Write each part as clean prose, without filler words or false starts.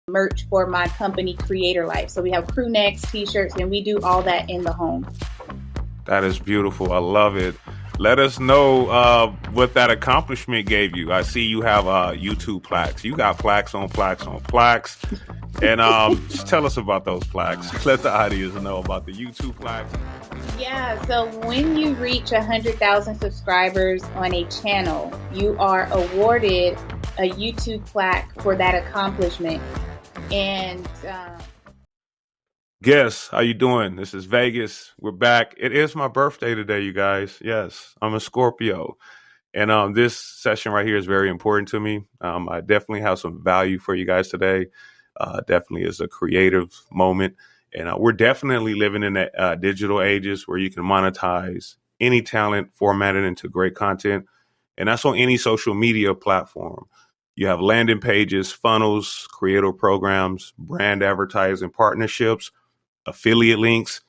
merch for my company, Creator Lyfe. So we have crew necks, t-shirts, and we do all that in the home. That is beautiful. I love it. Let us know what that accomplishment gave you. I see you have YouTube plaques. You got plaques on plaques on plaques. And just tell us about those plaques. Let the audience know about the YouTube plaques. Yeah, so when you reach 100,000 subscribers on a channel, you are awarded a YouTube plaque for that accomplishment. And Guess, how you doing? This is Vegas. We're back. It is my birthday today, you guys. Yes, I'm a Scorpio. And this session right here is very important to me. I definitely have some value for you guys today. Definitely is a creative moment. And we're definitely living in the digital ages where you can monetize any talent, format it into great content. And that's on any social media platform. You have landing pages, funnels, creator programs, brand advertising partnerships, affiliate links.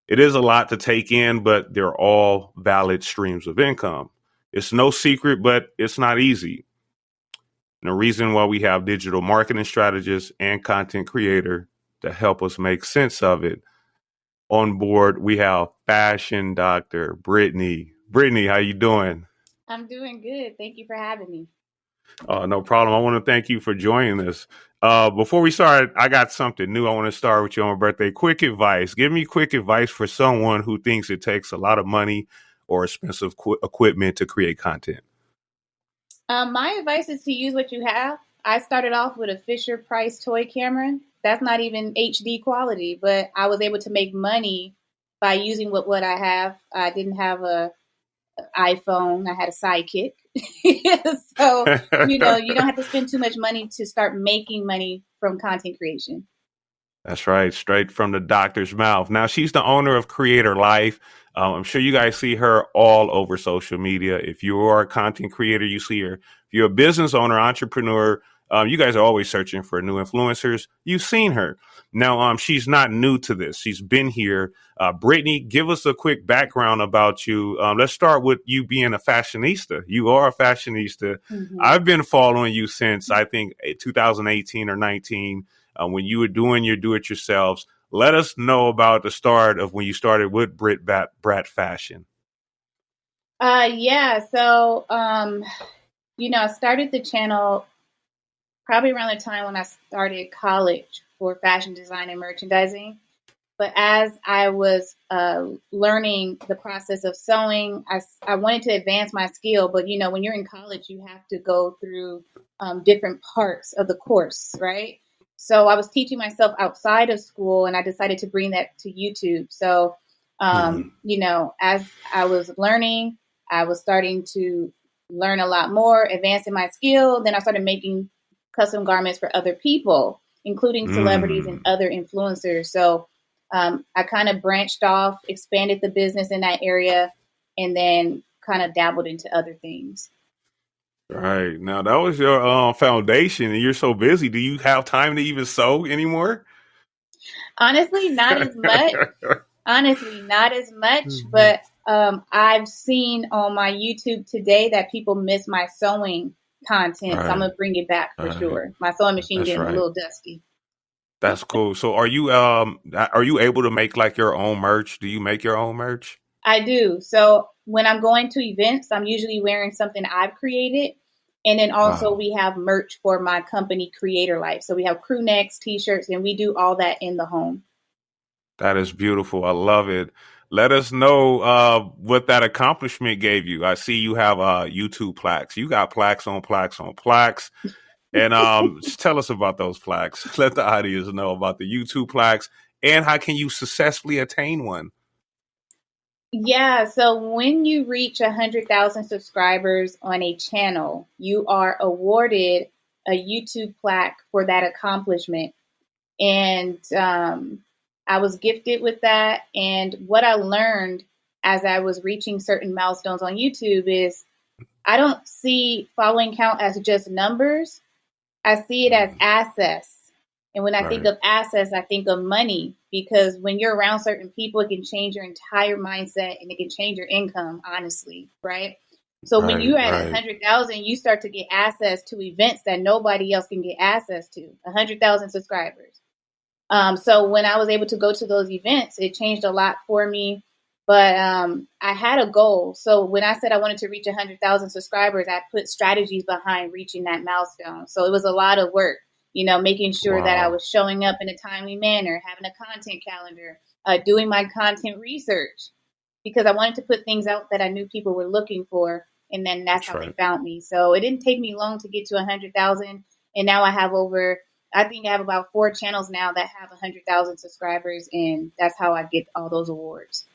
It is a lot to take in, but they're all valid streams of income. It's no secret, but it's not easy. And the reason why we have digital marketing strategists and content creator to help us make sense of it. On board, we have fashion doctor Brittany. Brittany, how you doing? I'm doing good. Thank you for having me. No problem. I want to thank you for joining us. Before we start, I got something new. I want to start with you on my birthday. Quick advice. Give me quick advice for someone who thinks it takes a lot of money or expensive equipment to create content. My advice is to use what you have. I started off with a Fisher Price toy camera. That's not even HD quality, but I was able to make money by using what I have. I didn't have an iPhone. I had a sidekick. So, you don't have to spend too much money to start making money from content creation. That's right. Straight from the doctor's mouth. Now, she's the owner of Creator Lyfe. I'm sure you guys see her all over social media. If you are a content creator, you see her. If you're a business owner, entrepreneur, you guys are always searching for new influencers. You've seen her. Now, she's not new to this. She's been here. Brittany, give us a quick background about you. Let's start with you being a fashionista. You are a fashionista. Mm-hmm. I've been following you since, I think, 2018 or 19. When you were doing your do-it-yourselves. Let us know about the start of when you started with Brat Fashion. Yeah. So, I started the channel probably around the time when I started college for fashion design and merchandising. But as I was learning the process of sewing, I wanted to advance my skill. But, when you're in college, you have to go through different parts of the course, right? So I was teaching myself outside of school, and I decided to bring that to YouTube. So, as I was learning, I was starting to learn a lot more, advancing my skill. Then I started making custom garments for other people, including celebrities and other influencers. So I kind of branched off, expanded the business in that area, and then kind of dabbled into other things. Right. Now, that was your foundation, and you're so busy. Do you have time to even sew anymore? Honestly, not as much. But I've seen on my YouTube today that people miss my sewing content. Right. So I'm going to bring it back for sure. My sewing machine getting a little dusty. That's cool. So are you able to make like your own merch? Do you make your own merch? I do. So when I'm going to events, I'm usually wearing something I've created. And then also we have merch for my company, Creator Lyfe. So we have crew necks, t-shirts, and we do all that in the home. That is beautiful. I love it. Let us know what that accomplishment gave you. I see you have YouTube plaques. You got plaques on plaques on plaques. And just tell us about those plaques. Let the audience know about the YouTube plaques and how can you successfully attain one. Yeah, so when you reach 100,000 subscribers on a channel, you are awarded a YouTube plaque for that accomplishment. And I was gifted with that. And what I learned as I was reaching certain milestones on YouTube is I don't see following count as just numbers. I see it as assets. And when I think of assets, I think of money, because when you're around certain people, it can change your entire mindset and it can change your income, honestly, right? So when Right, you're at right. 100,000, you start to get access to events that nobody else can get access to. 100,000 subscribers. So when I was able to go to those events, it changed a lot for me. But I had a goal. So when I said I wanted to reach 100,000 subscribers, I put strategies behind reaching that milestone. So it was a lot of work, making sure that I Wow. was showing up in a timely manner, having a content calendar, doing my content research, because I wanted to put things out that I knew people were looking for. And then that's That's how they right. found me. So it didn't take me long to get to 100,000. And now I think I have about 4 channels now that have 100,000 subscribers. And that's how I get all those awards.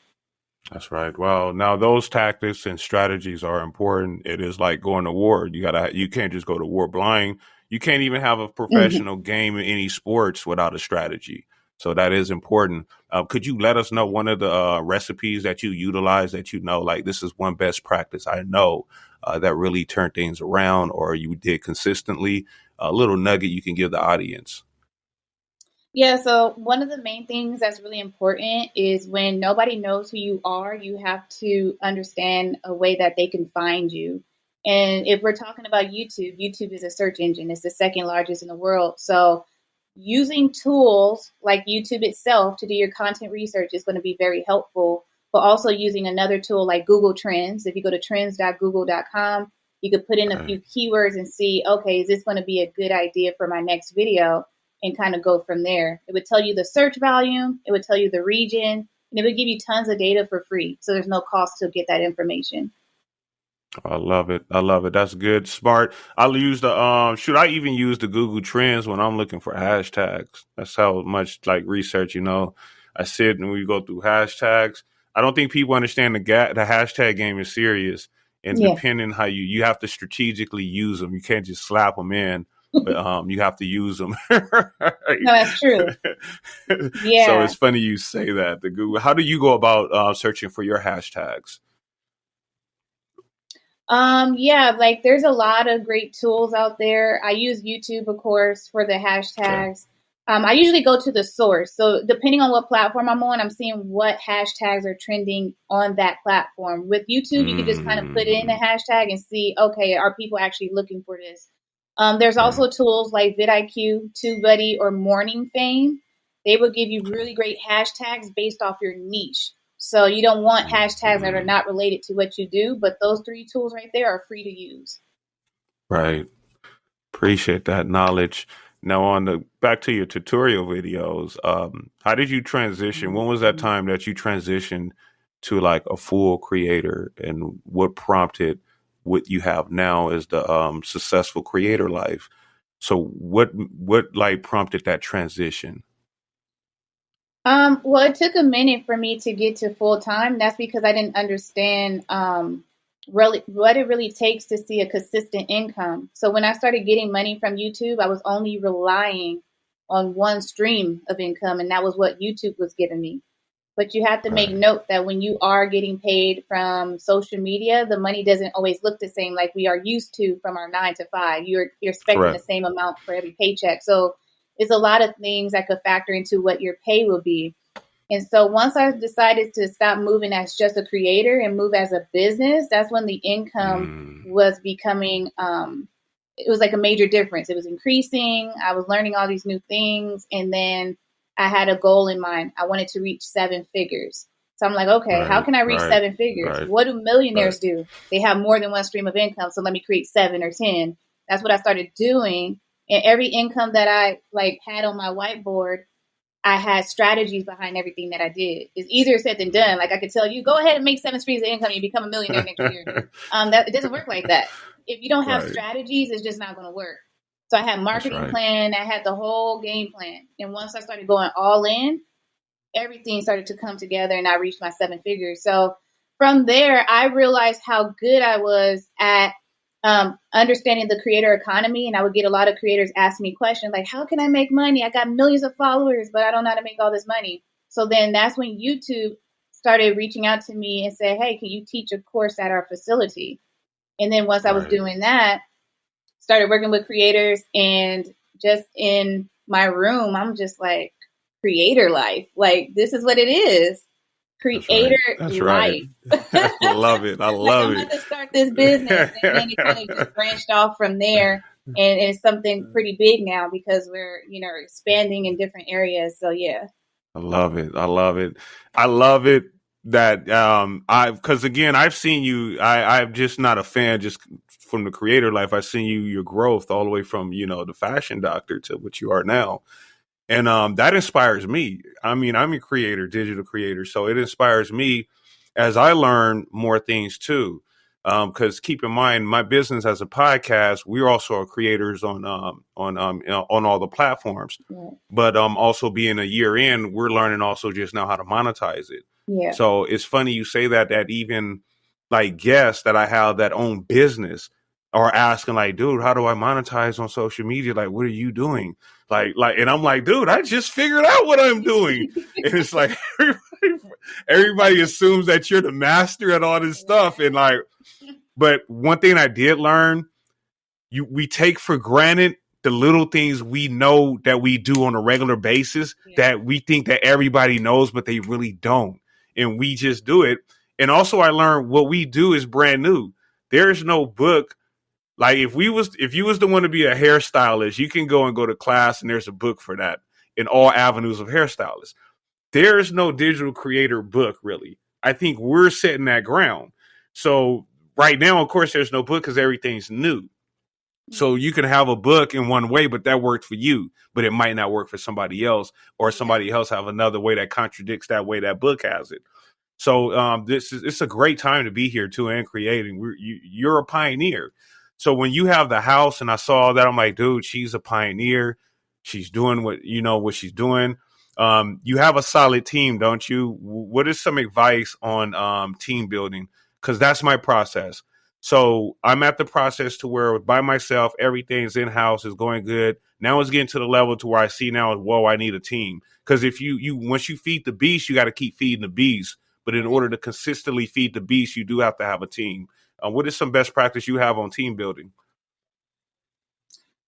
That's right. Well, now those tactics and strategies are important. It is like going to war. You can't just go to war blind. You can't even have a Mm-hmm. professional game in any sports without a strategy. So that is important. Could you let us know one of the recipes that you utilize that like this is one best practice I know that really turned things around or you did consistently? A little nugget you can give the audience. Yeah, so one of the main things that's really important is when nobody knows who you are, you have to understand a way that they can find you. And if we're talking about YouTube, YouTube is a search engine, it's the second largest in the world. So using tools like YouTube itself to do your content research is going to be very helpful, but also using another tool like Google Trends. If you go to trends.google.com, you could put in a Okay. few keywords and see, okay, is this going to be a good idea for my next video? And kind of go from there. It would tell you the search volume, it would tell you the region, and it would give you tons of data for free. So there's no cost to get that information. I love it. I love it. That's good. Smart. I'll use the should I even use the Google Trends when I'm looking for hashtags? That's how much like research, I sit and we go through hashtags. I don't think people understand the hashtag game is serious and Yeah. depending how you have to strategically use them. You can't just slap them in, but you have to use them. No, that's true. So Yeah. it's funny you say that. The Google. How do you go about searching for your hashtags? Yeah, like there's a lot of great tools out there. I use YouTube, of course, for the Okay. hashtags. I usually go to the source. So depending on what platform I'm on, I'm seeing what hashtags are trending on that platform. With YouTube, you can just kind of put in a Mm, hashtag and see, okay, are people actually looking for this? There's right. also tools like vidIQ, TubeBuddy, or Morning Fame. They will give you Okay. really great hashtags based off your niche. So you don't want hashtags that are Mhm. not related to what you do, but those 3 tools right there are free to use. Right. Appreciate that knowledge. Now on the back to your tutorial videos, how did you transition? When was that time that you transitioned to like a full creator and what prompted what you have now as the successful creator life? So what like prompted that transition? Well, it took a minute for me to get to full time. That's because I didn't understand really what it really takes to see a consistent income. So when I started getting money from YouTube, I was only relying on one stream of income, and that was what YouTube was giving me. But you have to make Right. note that when you are getting paid from social media, the money doesn't always look the same like we are used to from our 9 to 5. You're expecting the Correct. same amount for every paycheck. So it's a lot of things that could factor into what your pay will be. And so once I decided to stop moving as just a creator and move as a business, that's when the income Mm, was becoming it was like a major difference. It was increasing. I was learning all these new things. And then I had a goal in mind. I wanted to reach 7 figures. So I'm like, okay, how right. can I reach Right. 7 figures? Right. What do Right. millionaires do? They have more than one stream of income. So let me create 7 or 10. That's what I started doing. And every income that I like had on my whiteboard, I had strategies behind everything that I did. It's easier said than done. Like I could tell you, go ahead and make 7 streams of income, and you become a millionaire next year. That it doesn't work like that. If you don't have Right. strategies, it's just not going to work. So I had That's marketing right. plan, I had the whole game plan, and once I started going all in, everything started to come together, and I reached my 7 figures. So from there, I realized how good I was at understanding the creator economy. And I would get a lot of creators asking me questions like, how can I make money? I got millions of followers, but I don't know how to make all this money. So then that's when YouTube started reaching out to me and said, hey, can you teach a course at our facility? And then once I was Right. doing that, started working with creators, and just in my room, I'm just like, Creator Lyfe. Like, this is what it is. That's right. Creator That's right. Lyfe. I love it. I Like, love I'm about to start this business. And then it kind of just branched off from there. And it's something pretty big now because we're, expanding in different areas. So, yeah. I love it. I love it. I love it that because again, I've seen you. I'm just not a fan just from the Creator Lyfe. I've seen your growth all the way from the fashion doctor to what you are now. And that inspires me. I mean, I'm a creator, digital creator, so it inspires me as I learn more things too. Because keep in mind, my business as a podcast, we're also creators on all the platforms. Yeah. But also being a year in, we're learning also just now how to monetize it. Yeah. So it's funny you say that even like guests that I have that own business are asking like, dude, how do I monetize on social media? Like, what are you doing? And I'm like, dude, I just figured out what I'm doing. And it's like, everybody assumes that you're the master at all this stuff. And but one thing I did learn, we take for granted the little things we know that we do on a regular basis that we think that everybody knows, but they really don't. And we just do it. And also I learned what we do is brand new. There's no book. Like if you was the one to be a hairstylist, you can go to class and there's a book for that in all avenues of hairstylists. There's no digital creator book really. I think we're setting that ground. So right now, of course, there's no book because everything's new. So you can have a book in one way, but that worked for you, but it might not work for somebody else, or somebody else have another way that contradicts that way that book has it. So it's a great time to be here too and creating. You're a pioneer. So when you have the house and I saw that, I'm like, dude, she's a pioneer. She's doing what she's doing. You have a solid team, don't you? What is some advice on team building? Because that's my process. So I'm at the process to where by myself, everything's in house, is going good. Now it's getting to the level to where I see now, whoa, I need a team. Because if you once you feed the beast, you got to keep feeding the beast. But in order to consistently feed the beast, you do have to have a team. What is some best practice you have on team building?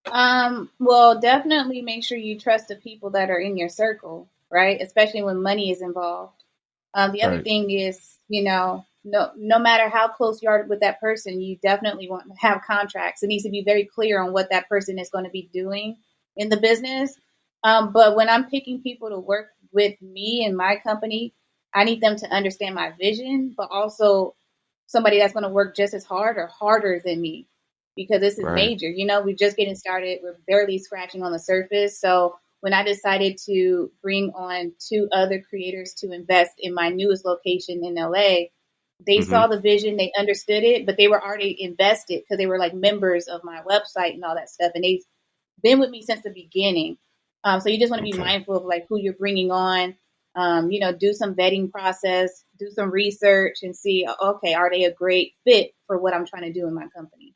Well, definitely make sure you trust the people that are in your circle, right? Especially when money is involved. The other thing is, no matter how close you are with that person, you definitely want to have contracts. It needs to be very clear on what that person is going to be doing in the business. But when I'm picking people to work with me and my company, I need them to understand my vision, but also somebody that's going to work just as hard or harder than me, because this is major. We're just getting started. We're barely scratching on the surface. So when I decided to bring on 2 other creators to invest in my newest location in LA, they saw the vision, they understood it, but they were already invested because they were like members of my website and all that stuff. And they've been with me since the beginning. So you just want to be mindful of like who you're bringing on, do some vetting process, do some research and see, okay, are they a great fit for what I'm trying to do in my company?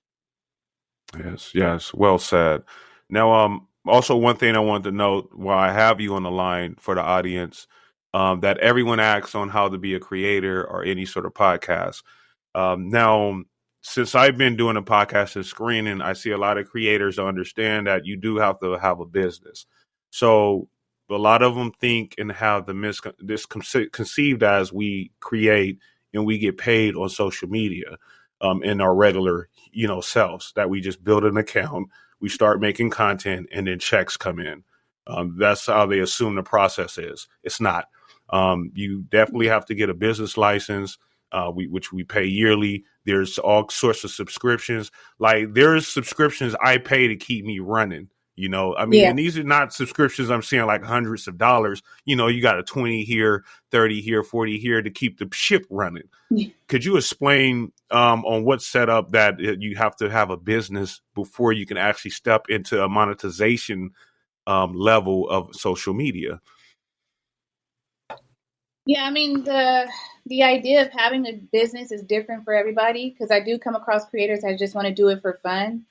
Yes. Well said. Now, also one thing I wanted to note while I have you on the line for the audience, that everyone asks on how to be a creator or any sort of podcast. Now, since I've been doing a podcast and screening, I see a lot of creators understand that you do have to have a business. So a lot of them think and have this conceived as we create and we get paid on social media, in our regular, selves, that we just build an account, we start making content, and then checks come in. That's how they assume the process is. It's not. You definitely have to get a business license, which we pay yearly. There's all sorts of subscriptions. Like there's subscriptions I pay to keep me running. And these are not subscriptions I'm seeing like hundreds of dollars. You got a 20 here, 30 here, 40 here to keep the ship running. Could you explain on what setup that you have to have a business before you can actually step into a monetization level of social media? Yeah, I mean, the idea of having a business is different for everybody, because I do come across creators that just want to do it for fun.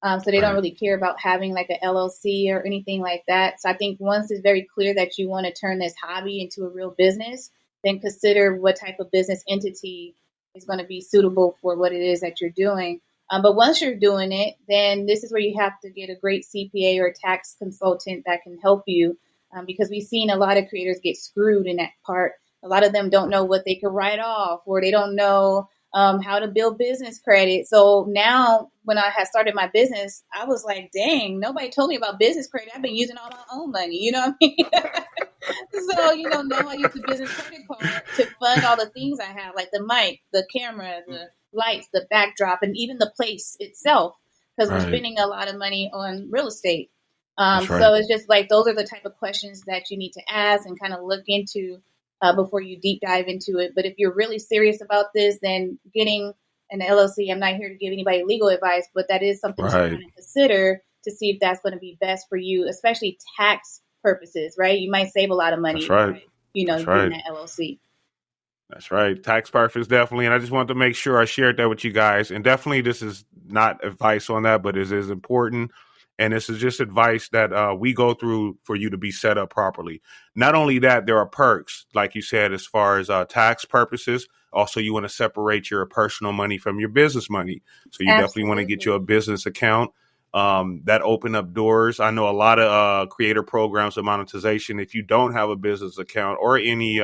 So they don't really care about having like an LLC or anything like that. So I think once it's very clear that you want to turn this hobby into a real business, then consider what type of business entity is going to be suitable for what it is that you're doing. But once you're doing it, then this is where you have to get a great CPA or tax consultant that can help you, because we've seen a lot of creators get screwed in that part A lot of them don't know what they could write off, or they don't know how to build business credit. So now when I had started my business, I was like, dang, nobody told me about business credit. I've been using all my own money, you know what I mean? So, now I use the business credit card to fund all the things I have, like the mic, the camera, the lights, the backdrop, and even the place itself, because we're Right. spending a lot of money on real estate. That's right. So it's just like those are the type of questions that you need to ask and kind of look into before you deep dive into it. But if you're really serious about this, then getting an LLC, I'm not here to give anybody legal advice, but that is something to Right. kind of consider to see if that's going to be best for you, especially tax purposes, right? You might save a lot of money That's right. by, That's getting right. that LLC. That's right. Tax purpose, definitely. And I just wanted to make sure I shared that with you guys. And definitely, this is not advice on that, but it is important. And this is just advice that we go through for you to be set up properly. Not only that, there are perks, like you said, as far as tax purposes. Also, you want to separate your personal money from your business money. So you definitely want to get you a Absolutely. business account. That open up doors. I know a lot of creator programs of monetization. If you don't have a business account or any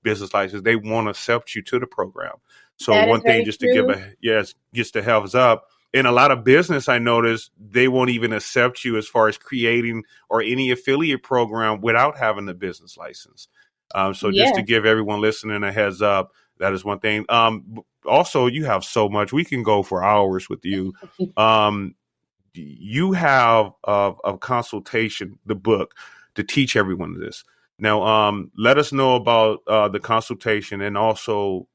business license, they won't accept you to the program. So That is one thing, very just to give true. just a heads up, in a lot of business, I noticed they won't even accept you as far as creating or any affiliate program without having a business license. So just to Yeah. give everyone listening a heads up, that is one thing. Also, you have so much. We can go for hours with you. Um, you have a consultation, the book, to teach everyone this. Now, let us know about the consultation and also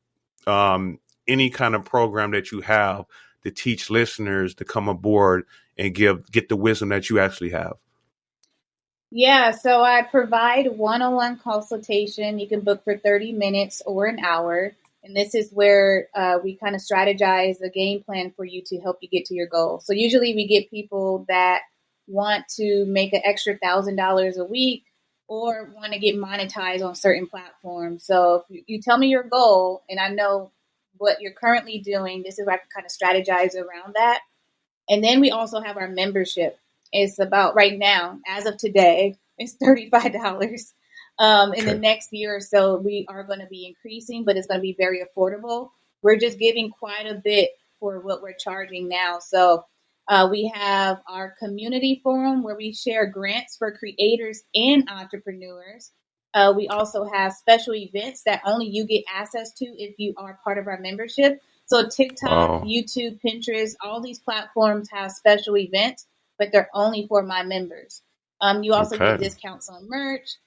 any kind of program that you have to teach listeners to come aboard and get the wisdom that you actually have. Yeah, so I provide one-on-one consultation. You can book for 30 minutes or an hour. And this is where we kind of strategize a game plan for you to help you get to your goal. So usually we get people that want to make an extra $1,000 a week or want to get monetized on certain platforms. So if you tell me your goal and I know what you're currently doing, this is where I can kind of strategize around that. And then we also have our membership. It's about right now, as of today, it's $35. In the Okay. next year or so, we are going to be increasing, but it's going to be very affordable. We're just giving quite a bit for what we're charging now. So we have our community forum where we share grants for creators and entrepreneurs. We also have special events that only you get access to if you are part of our membership. So TikTok, Wow. YouTube, Pinterest, all these platforms have special events, but they're only for my members. You also Okay. get discounts on merch.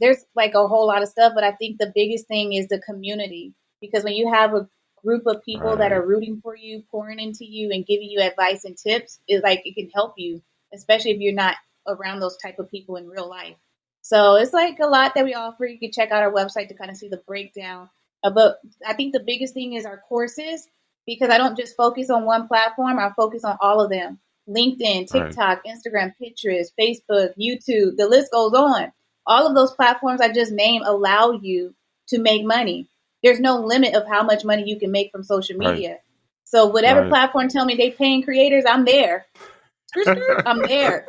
There's like a whole lot of stuff, but I think the biggest thing is the community, because when you have a group of people that Right. are rooting for you, pouring into you, and giving you advice and tips, it can help you, especially if you're not around those type of people in real life. So it's like a lot that we offer. You can check out our website to kind of see the breakdown. But I think the biggest thing is our courses, because I don't just focus on one platform. I focus on all of them: LinkedIn, Right. TikTok, Instagram, Pinterest, Facebook, YouTube. The list goes on. All of those platforms I just named allow you to make money. There's no limit of how much money you can make from social Right. media. So whatever Right. platform tell me they paying creators, I'm there. I'm there.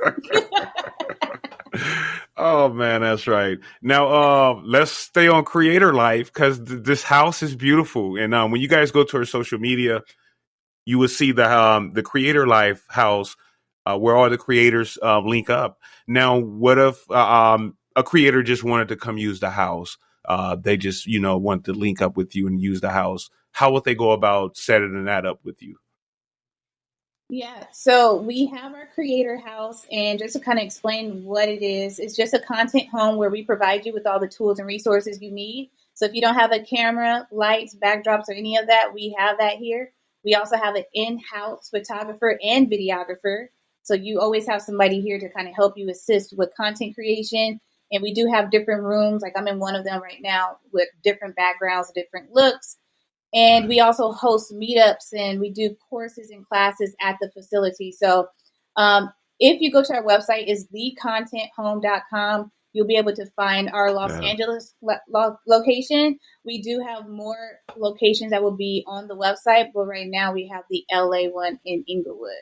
Oh man, that's right. Now, let's stay on Creator Life because this house is beautiful. And when you guys go to our social media, you will see the Creator Life house where all the creators link up. Now, what if a creator just wanted to come use the house? They just want to link up with you and use the house. How would they go about setting that up with you? Yeah, so we have our creator house, and just to kind of explain what it is, it's just a content home where we provide you with all the tools and resources you need. So if you don't have a camera, lights, backdrops, or any of that, we have that here. We also have an in-house photographer and videographer. So you always have somebody here to kind of help you assist with content creation. And we do have different rooms, like I'm in one of them right now with different backgrounds, different looks. And Right. we also host meetups and we do courses and classes at the facility. So um, if you go to our website, it's thecontenthome.com. You'll be able to find our Los Yeah. Angeles location. We do have more locations that will be on the website, but right now we have the LA one in Inglewood.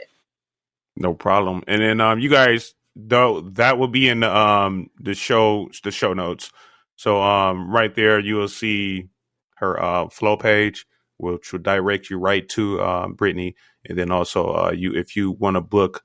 No problem. And then you guys, though, that will be in the show notes. So right there you will see her flow page, which will direct you right to Brittany. And then also if you want to book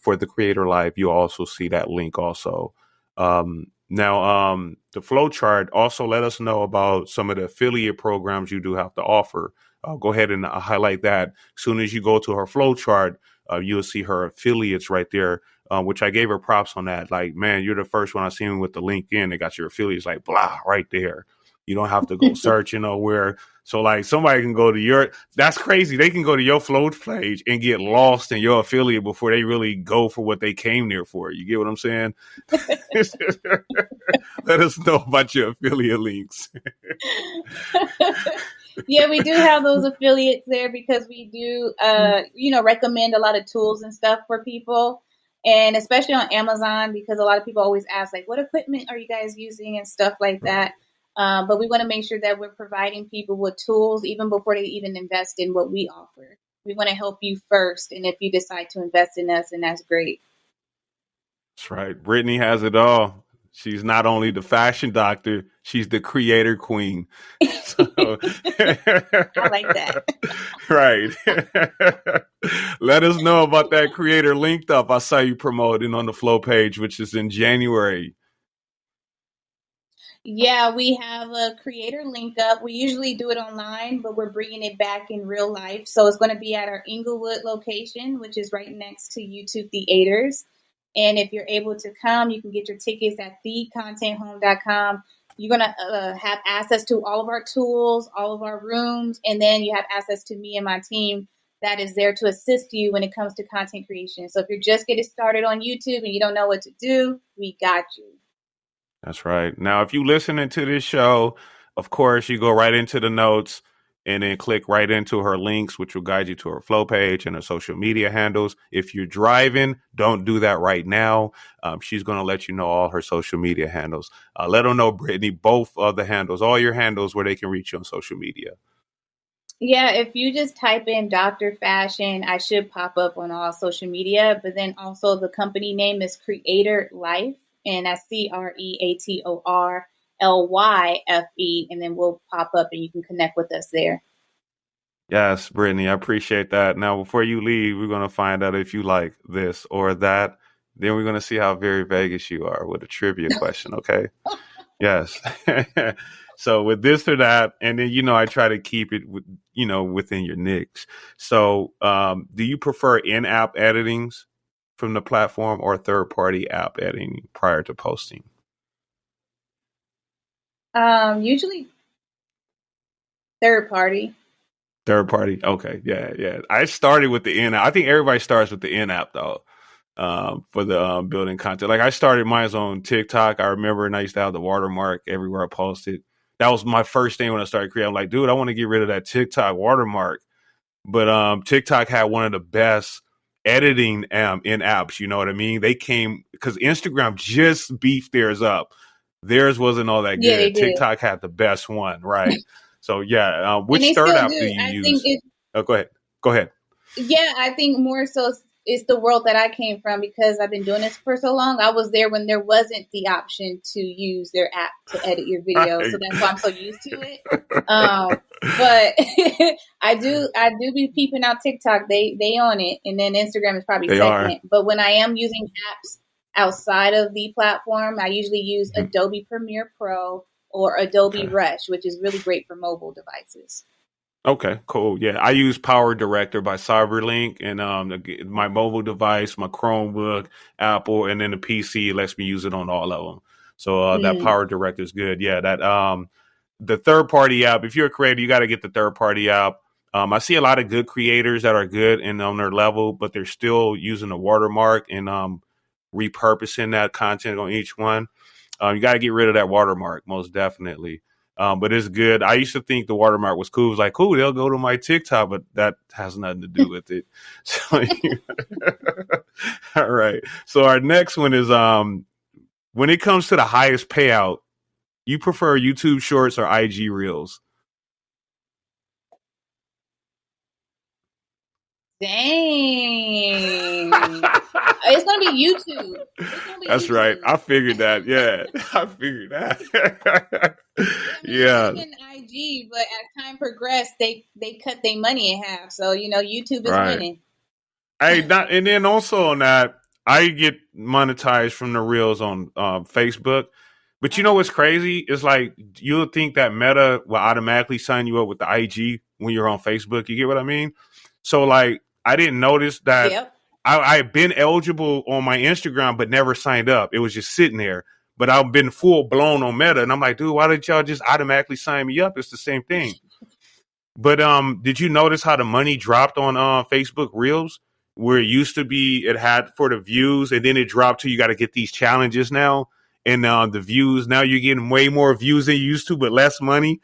for the Creator Lyfe, you'll also see that link also. Now the flow chart also let us know about some of the affiliate programs you do have to offer. I'll go ahead and highlight that. As soon as you go to her flow chart, you'll see her affiliates right there, which I gave her props on that. Like, man, you're the first one I seen with the LinkedIn. They got your affiliates like blah right there. You don't have to go searching nowhere. So like somebody can go to that's crazy. They can go to your flow page and get lost in your affiliate before they really go for what they came there for. You get what I'm saying? Let us know about your affiliate links. Yeah, we do have those affiliates there because we do, recommend a lot of tools and stuff for people. And especially on Amazon, because a lot of people always ask, like, what equipment are you guys using and stuff like that. But we want to make sure that we're providing people with tools even before they even invest in what we offer. We want to help you first. And if you decide to invest in us, then that's great. That's right. Brittany has it all. She's not only the fashion doctor, she's the creator queen. So, I like that. Right. Let us know about that creator linked up. I saw you promoting on the flow page, which is in January. Yeah, we have a creator link up. We usually do it online, but we're bringing it back in real life. So it's going to be at our Inglewood location, which is right next to YouTube Theaters. And if you're able to come, you can get your tickets at thecontenthome.com. You're going to have access to all of our tools, all of our rooms, and then you have access to me and my team that is there to assist you when it comes to content creation. So if you're just getting started on YouTube and you don't know what to do, we got you. That's right. Now, if you listening to this show, of course, you go right into the notes and then click right into her links, which will guide you to her flow page and her social media handles. If you're driving, don't do that right now. She's going to let you know all her social media handles. Let her know, Brittany, both of the handles, all your handles where they can reach you on social media. Yeah, if you just type in Dr. Fashion, I should pop up on all social media. But then also the company name is Creator Lyfe, and that's CreatorLyfe, and then we'll pop up and you can connect with us there. Yes, Brittany, I appreciate that. Now, before you leave, we're going to find out if you like this or that. Then we're going to see how very Vegas you are with a trivia question, okay? Yes. So with this or that, and then, I try to keep it, within your niche. So do you prefer in-app editings from the platform or third-party app editing prior to posting? Usually third party. Third party. Okay. Yeah. I started with the in-app. I think everybody starts with the in-app though. For the building content. Like I started mine on TikTok. I remember, and I used to have the watermark everywhere I posted. That was my first thing when I started creating. I'm like, dude, I want to get rid of that TikTok watermark. But TikTok had one of the best editing in apps. You know what I mean? They came because Instagram just beefed theirs up. Theirs wasn't all that Yeah, they good. did. TikTok had the best one, right? So yeah, which and they third still app do do. you I use? think Go ahead. Go ahead. Yeah, I think more so it's the world that I came from because I've been doing this for so long. I was there when there wasn't the option to use their app to edit your video, Right. so that's why I'm so used to it. But I do be peeping out TikTok. They own it, and then Instagram is probably They second. are. But when I am using apps outside of the platform, I usually use Mhm. Adobe Premiere Pro or Adobe Okay. Rush, which is really great for mobile devices. Okay, cool. Yeah, I use Power Director by Cyberlink, and my mobile device, my Chromebook, Apple, and then the PC lets me use it on all of them. So that Power Director is good. Yeah, that the third party app. If you're a creator, you got to get the third party app. I see a lot of good creators that are good and on their level, but they're still using the watermark and repurposing that content on each one. You got to get rid of that watermark, most definitely. But it's good. I used to think the watermark was cool. It was like, cool, they'll go to my TikTok, but that has nothing to do with it. So, all right. So our next one is when it comes to the highest payout, you prefer YouTube Shorts or IG Reels? Dang. It's gonna be YouTube. It's gonna be That's right. YouTube. I figured that. Yeah, I figured that. I mean, Yeah, even IG, but as time progressed, they cut their money in half. So YouTube is right. winning. Hey, not, and then also on that, I get monetized from the reels on Facebook. But you know what's crazy? It's like you'll think that Meta will automatically sign you up with the IG when you're on Facebook. You get what I mean? So like, I didn't notice that Yep. I've been eligible on my Instagram, but never signed up. It was just sitting there. But I've been full blown on Meta, and I'm like, dude, why did y'all just automatically sign me up? It's the same thing. But did you notice how the money dropped on Facebook Reels? Where it used to be, it had for the views, and then it dropped to you got to get these challenges now, and the views now you're getting way more views than you used to, but less money.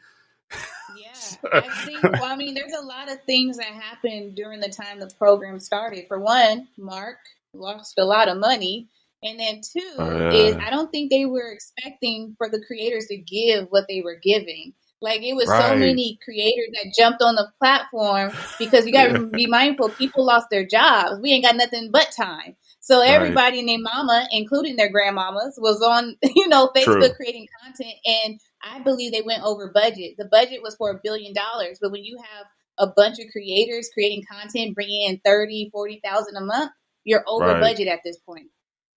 Yeah, I've seen. Well, I mean, there's a lot of things that happened during the time the program started. For one, Mark lost a lot of money. And then two is I don't think they were expecting for the creators to give what they were giving. Like it was so Right. many creators that jumped on the platform because you got to be mindful. People lost their jobs. We ain't got nothing but time. So Right. everybody and their mama, including their grandmamas, was on Facebook True. creating content, and I believe they went over budget. The budget was for $1 billion, but when you have a bunch of creators creating content, bringing in 30, 40,000 a month, you're over Right. budget at this point.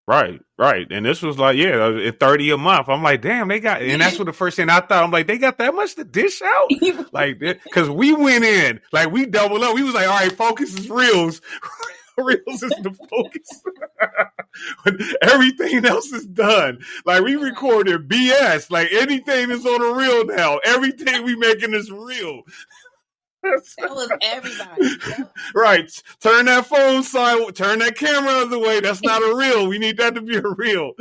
Right, right. And this was like, yeah, at 30 a month. I'm like, damn, they got, and that's what the first thing I thought. I'm like, they got that much to dish out? Like, because we went in, like, we doubled up. We was like, all right, focus is reels. Reels is the focus. When everything else is done. Like, we recorded BS. Like, anything is on a reel now. Everything we making is real. That was everybody. Yep. Right. Turn that phone side, turn that camera out of the way. That's not a reel. We need that to be a reel.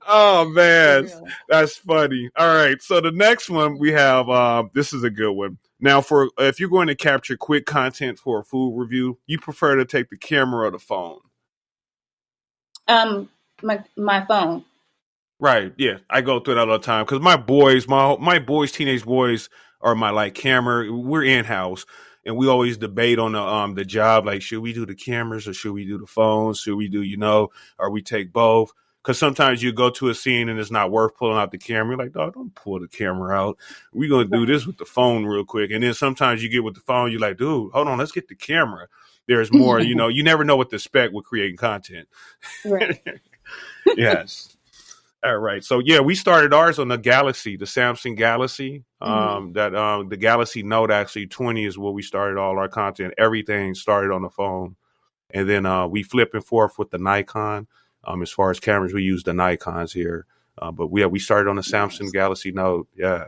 Oh man, that's funny. All right. So the next one we have, this is a good one. Now, for if you're going to capture quick content for a food review, you prefer to take the camera or the phone? My phone. Right. Yeah. I go through that all the time because my boys, my boys, teenage boys are my like camera. We're in house and we always debate on the job. Like, should we do the cameras or should we do the phones? Should we do, or we take both? Because sometimes you go to a scene and it's not worth pulling out the camera. You're like, dog, don't pull the camera out. We're going to do this with the phone real quick. And then sometimes you get with the phone, you're like, dude, hold on, let's get the camera. There's more, you never know what to expect with creating content. Right. Yes. All right. So yeah, we started ours on the Galaxy, the Samsung Galaxy. The Galaxy Note actually 20 is where we started all our content. Everything started on the phone. And then we flip and forth with the Nikon. As far as cameras, we use the Nikons here. But we started on the Samsung Galaxy Note. Yeah.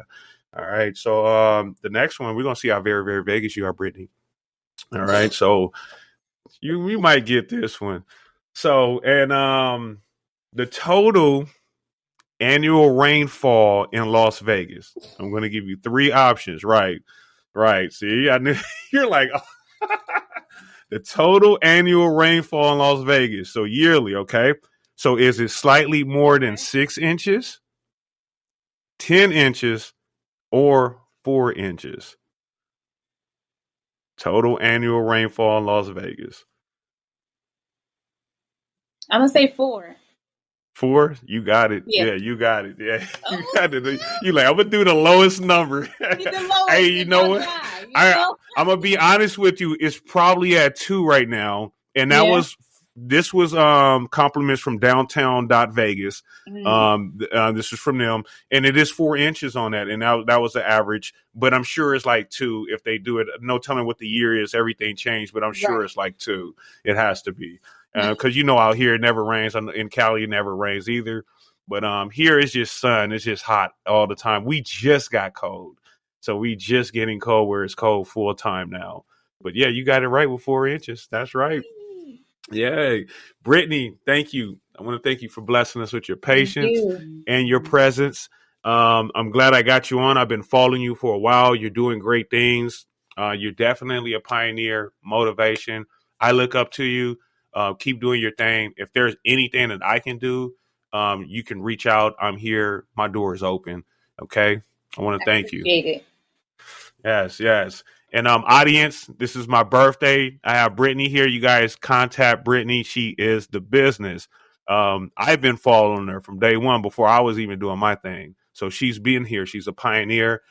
All right. So the next one, we're gonna see how very, very Vegas you are, Brittany. All right. So we might get this one. So and the total annual rainfall in Las Vegas. I'm going to give you three options. Right. See, I knew you're like the total annual rainfall in Las Vegas. So yearly. Okay. So is it slightly more than 6 inches, 10 inches, or 4 inches? Total annual rainfall in Las Vegas. I'm going to say 4. 4? You got it. Yeah, you got it. Yeah, you got it. You like, I'm gonna do the lowest number. Hey, you know what? I'm gonna be honest with you. It's probably at 2 right now, and this was compliments from downtown.vegas. This is from them, and it is 4 inches on that, and that was the average. But I'm sure it's like 2 if they do it. No telling what the year is. Everything changed, but I'm sure it's like 2. It has to be. Because out here it never rains. In Cali, it never rains either. But here it's just sun. It's just hot all the time. We just got cold, so we just getting cold where it's cold full time now. But yeah, you got it right with 4 inches. That's right. Yay, Brittany, thank you. I want to thank you for blessing us with your patience and your presence. I'm glad I got you on. I've been following you for a while. You're doing great things. You're definitely a pioneer. Motivation. I look up to you. Keep doing your thing. If there's anything that I can do, you can reach out. I'm here. My door is open. Okay. I want to thank you. It. Yes. And audience, this is my birthday. I have Brittany here. You guys contact Brittany. She is the business. I've been following her from day one before I was even doing my thing. So she's been here. She's a pioneer.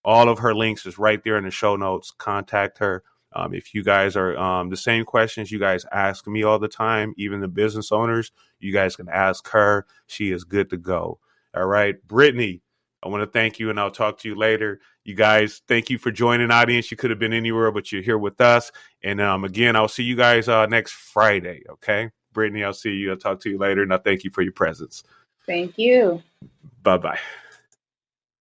All of her links is right there in the show notes. Contact her. If you guys are the same questions you guys ask me all the time, even the business owners, you guys can ask her. She is good to go. All right. Brittany, I want to thank you, and I'll talk to you later. You guys, thank you for joining, audience. You could have been anywhere, but you're here with us. And again, I'll see you guys next Friday. Okay. Brittany, I'll see you. I'll talk to you later. And I thank you for your presence. Thank you. Bye-bye.